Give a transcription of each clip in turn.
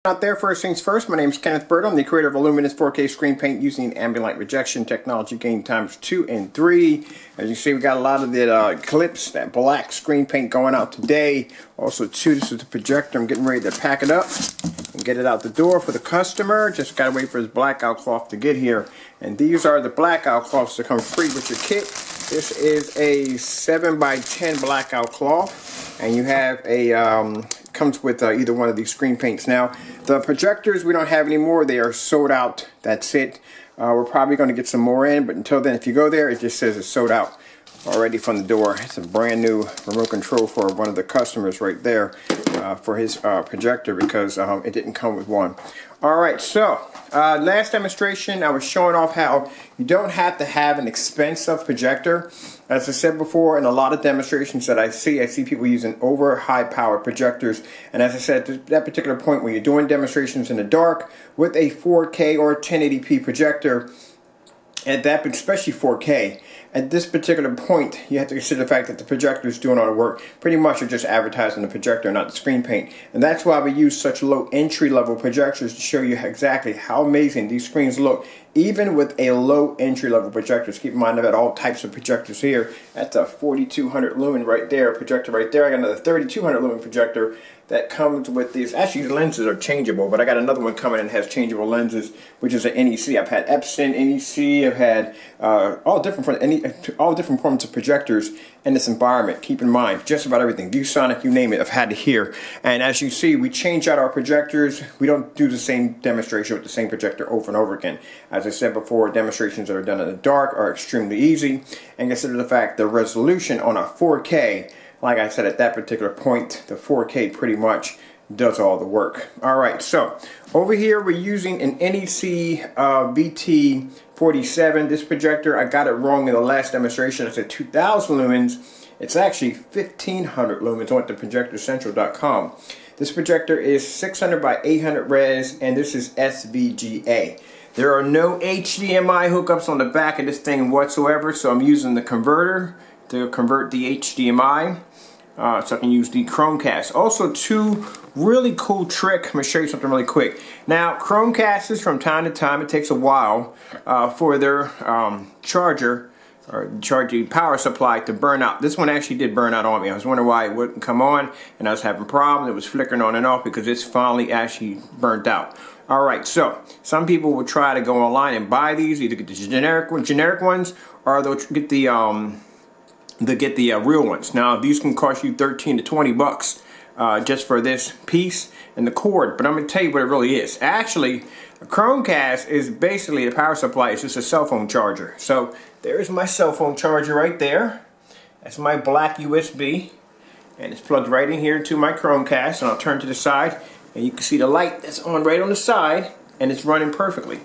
Out there, first things first, my name is Kenneth Bird. I'm the creator of a Lumens 4K screen paint using ambient light rejection technology gain times 2 and 3. As you see, we got a lot of the clips, that black screen paint going out today. Also, too, this is the projector. I'm getting ready to pack it up and get it out the door for the customer. Just got to wait for his blackout cloth to get here. And these are the blackout cloths that come free with your kit. This is a 7x10 blackout cloth, and you have a comes with either one of these screen paints. Now, the projectors we don't have anymore. They are sold out. That's it. We're probably going to get some more in, but until then, if you go there, it just says it's sold out already from the door. It's a brand new remote control for one of the customers right there for his projector because it didn't come with one. Alright, so last demonstration I was showing off how you don't have to have an expensive projector. As I said before, in a lot of demonstrations that I see people using over high power projectors, and as I said, at that particular point when you're doing demonstrations in the dark with a 4K or 1080p projector, at that, especially 4K, at this particular point, you have to consider the fact that the projector is doing all the work. Pretty much you're just advertising the projector, not the screen paint. And that's why we use such low entry-level projectors to show you exactly how amazing these screens look, even with a low entry-level projectors. Keep in mind I've got all types of projectors here. That's a 4200 lumen right there, projector right there. I got another 3200 lumen projector that comes with these. Actually, the lenses are changeable, but I got another one coming in that has changeable lenses, which is an NEC. I've had Epson, NEC. I've had all different forms of projectors in this environment. Keep in mind, just about everything, ViewSonic, you name it, I've had it here. And as you see, we change out our projectors. We don't do the same demonstration with the same projector over and over again. As I said before, demonstrations that are done in the dark are extremely easy, and consider the fact the resolution on a 4K, like I said, at that particular point, the 4K pretty much does all the work. Alright, so over here we're using an NEC VT47. This projector, I got it wrong in the last demonstration. I said 2000 lumens. It's actually 1500 lumens on theprojectorcentral.com. This projector is 600 by 800 res, and this is SVGA. There are no HDMI hookups on the back of this thing whatsoever, so I'm using the converter to convert the HDMI so I can use the Chromecast. Also, two really cool trick. I'm going to show you something really quick. Now, Chromecasters from time to time, it takes a while for their charger or charging power supply to burn out. This one actually did burn out on me. I was wondering why it wouldn't come on, and I was having problems. It was flickering on and off because it's finally actually burnt out. Alright, so some people will try to go online and buy these, either get the generic ones, or they'll get the real ones. Now, these can cost you 13 to 20 bucks just for this piece and the cord, but I'm going to tell you what it really is. Actually, a Chromecast is basically the power supply. It's just a cell phone charger. So there's my cell phone charger right there. That's my black USB, and it's plugged right in here into my Chromecast, and I'll turn to the side, and you can see the light that's on right on the side, and it's running perfectly.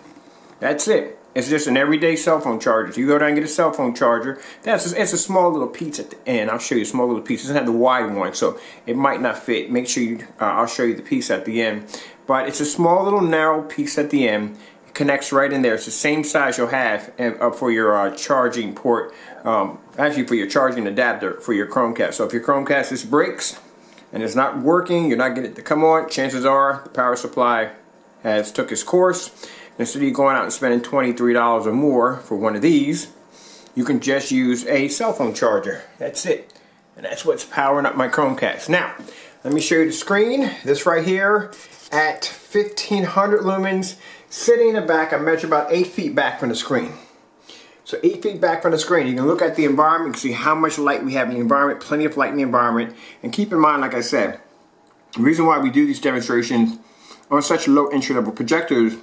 That's it. It's just an everyday cell phone charger. So you go down and get a cell phone charger. It's a small little piece at the end. I'll show you a small little piece. It doesn't have the wide one, so it might not fit. Make sure you, I'll show you the piece at the end. But it's a small little narrow piece at the end. It connects right in there. It's the same size you'll have for your charging port. Actually, for your charging adapter for your Chromecast. So if your Chromecast breaks and it's not working, you're not getting it to come on, chances are the power supply has took its course. Instead of you going out and spending $23 or more for one of these, you can just use a cell phone charger. That's it. And that's what's powering up my Chromecast. Now, let me show you the screen. This right here at 1500 lumens, sitting in the back. I measure about 8 feet back from the screen. So 8 feet back from the screen. You can look at the environment and see how much light we have in the environment. Plenty of light in the environment. And keep in mind, like I said, the reason why we do these demonstrations on such low entry-level projectors,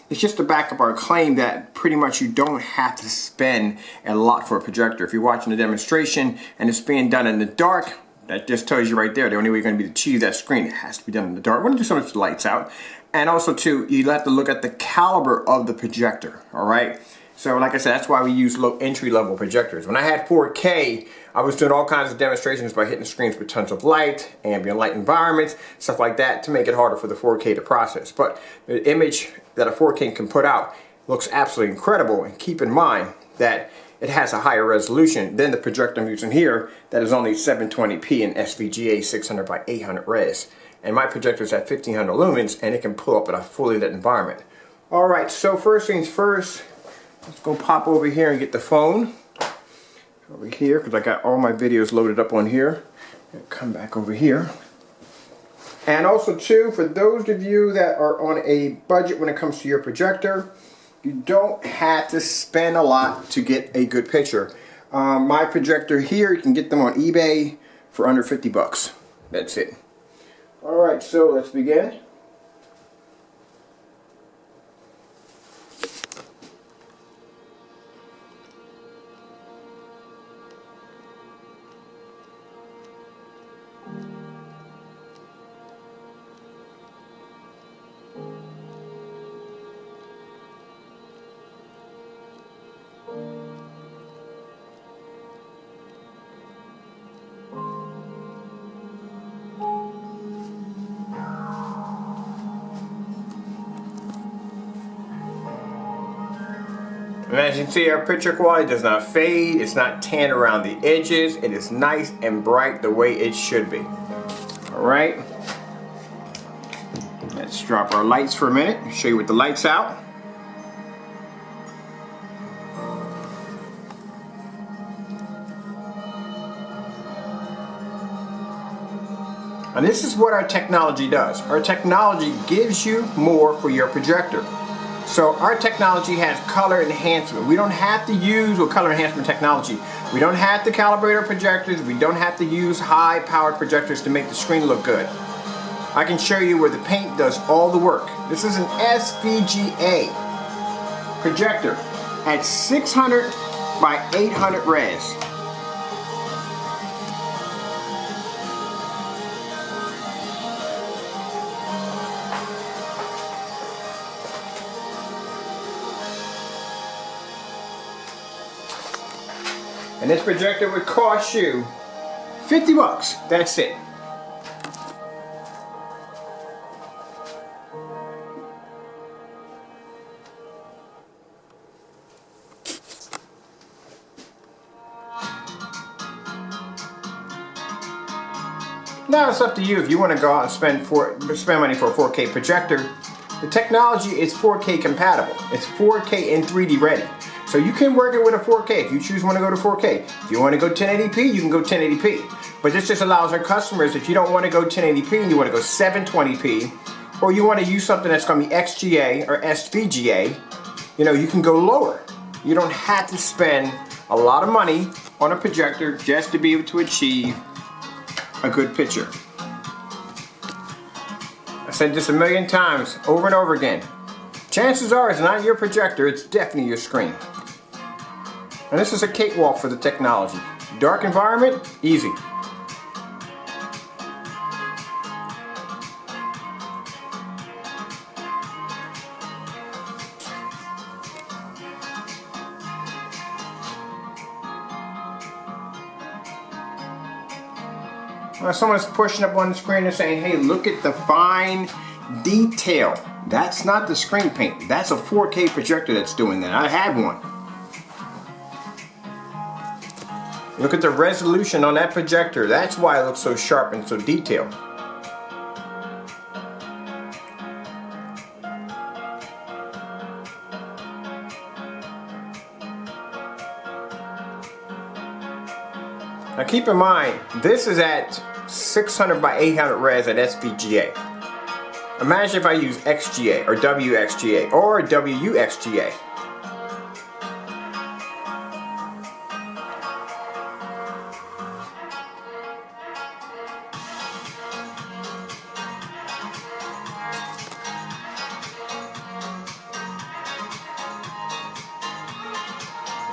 it's just to back up our claim that pretty much you don't have to spend a lot for a projector. If you're watching a demonstration and it's being done in the dark, that just tells you right there the only way you're going to be to achieve that screen, it has to be done in the dark. We're going to do some of the lights out. And also too, you have to look at the caliber of the projector, alright? So like I said, that's why we use low entry level projectors. When I had 4K, I was doing all kinds of demonstrations by hitting the screens with tons of light, ambient light environments, stuff like that to make it harder for the 4K to process. But the image that a 4K can put out looks absolutely incredible, and keep in mind that it has a higher resolution than the projector I'm using here that is only 720p in SVGA 600 by 800 res. and my projector is at 1500 lumens, and it can pull up in a fully lit environment. Alright, so first things first, let's go pop over here and get the phone over here, because I got all my videos loaded up on here. Come back over here. And also too, for those of you that are on a budget when it comes to your projector, you don't have to spend a lot to get a good picture. My projector here, you can get them on eBay for under 50 bucks. That's it. Alright, so let's begin. And as you can see, our picture quality does not fade, it's not tan around the edges, it is nice and bright the way it should be. Alright, let's drop our lights for a minute, show you with the lights out. And this is what our technology does. Our technology gives you more for your projector. So our technology has color enhancement. We don't have to use color enhancement technology. We don't have to calibrate our projectors. We don't have to use high-powered projectors to make the screen look good. I can show you where the paint does all the work. This is an SVGA projector at 600 by 800 res. And this projector would cost you 50 bucks. That's it. Now it's up to you if you want to go out and spend money for a 4K projector. The technology is 4K compatible. It's 4K and 3D ready. So you can work it with a 4K if you choose want to go to 4K. If you want to go 1080p, you can go 1080p. But this just allows our customers, if you don't want to go 1080p and you want to go 720p, or you want to use something that's going to be XGA or SVGA, you can go lower. You don't have to spend a lot of money on a projector just to be able to achieve a good picture. I said this a million times, over and over again. Chances are it's not your projector, it's definitely your screen. And this is a cakewalk for the technology. Dark environment, easy. Someone's pushing up on the screen and saying, hey, look at the fine detail. That's not the screen paint. That's a 4K projector that's doing that. I have one. Look at the resolution on that projector. That's why it looks so sharp and so detailed. Now keep in mind, this is at 600 by 800 res at SVGA. Imagine if I use XGA or WXGA or WUXGA.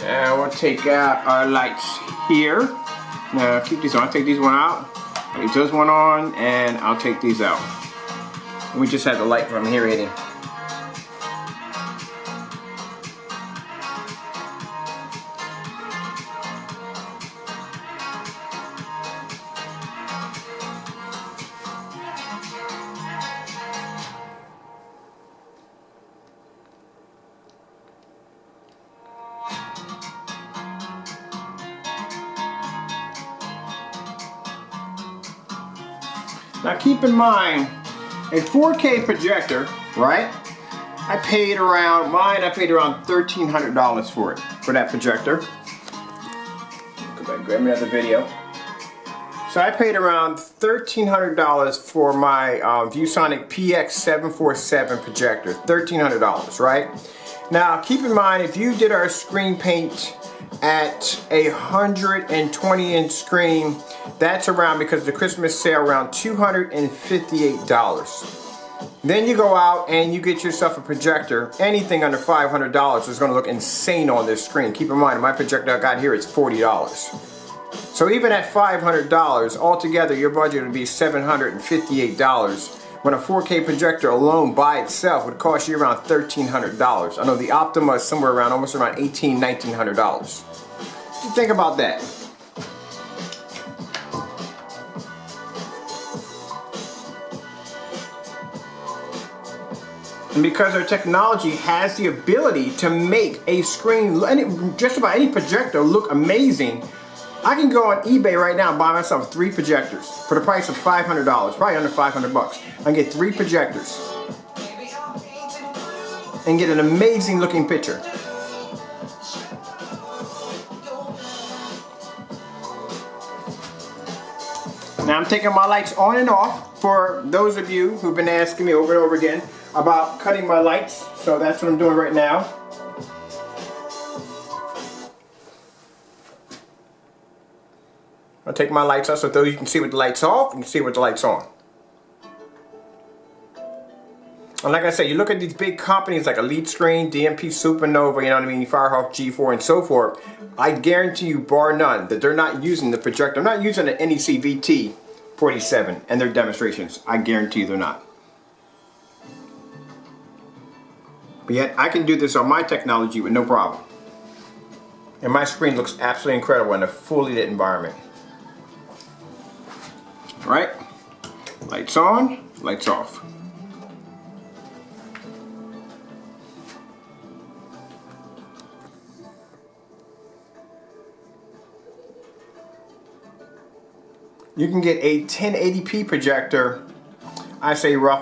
Now we'll take out our lights here. Now keep these on. I'll take these one out. I'll leave this one on, and I'll take these out. We just had the light from here hitting. Now keep in mind, a 4K projector, right? I paid around $1,300 for it, for that projector. Go back and grab me another video. So I paid around $1,300 for my ViewSonic PX747 projector, $1,300, right? Now keep in mind, if you did our screen paint at a 120-inch screen, that's around, because of the Christmas sale, around $258. Then you go out and you get yourself a projector. Anything under $500 is going to look insane on this screen. Keep in mind, my projector I got here is $40. So even at $500, altogether your budget would be $758. When a 4K projector alone by itself would cost you around $1,300. I know the Optima is somewhere around, almost around $1,800, $1,900. Think about that. And because our technology has the ability to make a screen, just about any projector, look amazing, I can go on eBay right now and buy myself 3 projectors for the price of $500, probably under 500 bucks. I can get 3 projectors and get an amazing looking picture. Now I'm taking my lights on and off for those of you who've been asking me over and over again about cutting my lights. So that's what I'm doing right now. I'll take my lights off so though you can see with the lights off, you can see with the lights on. And like I said, you look at these big companies like Elite Screen, DMP Supernova, you know what I mean, Firehawk G4 and so forth. I guarantee you, bar none, that they're not using the projector. I'm not using an NEC VT47 and their demonstrations. I guarantee they're not. But yet, I can do this on my technology with no problem. And my screen looks absolutely incredible in a fully lit environment. Alright, lights on, lights off. You can get a 1080p projector, I say roughly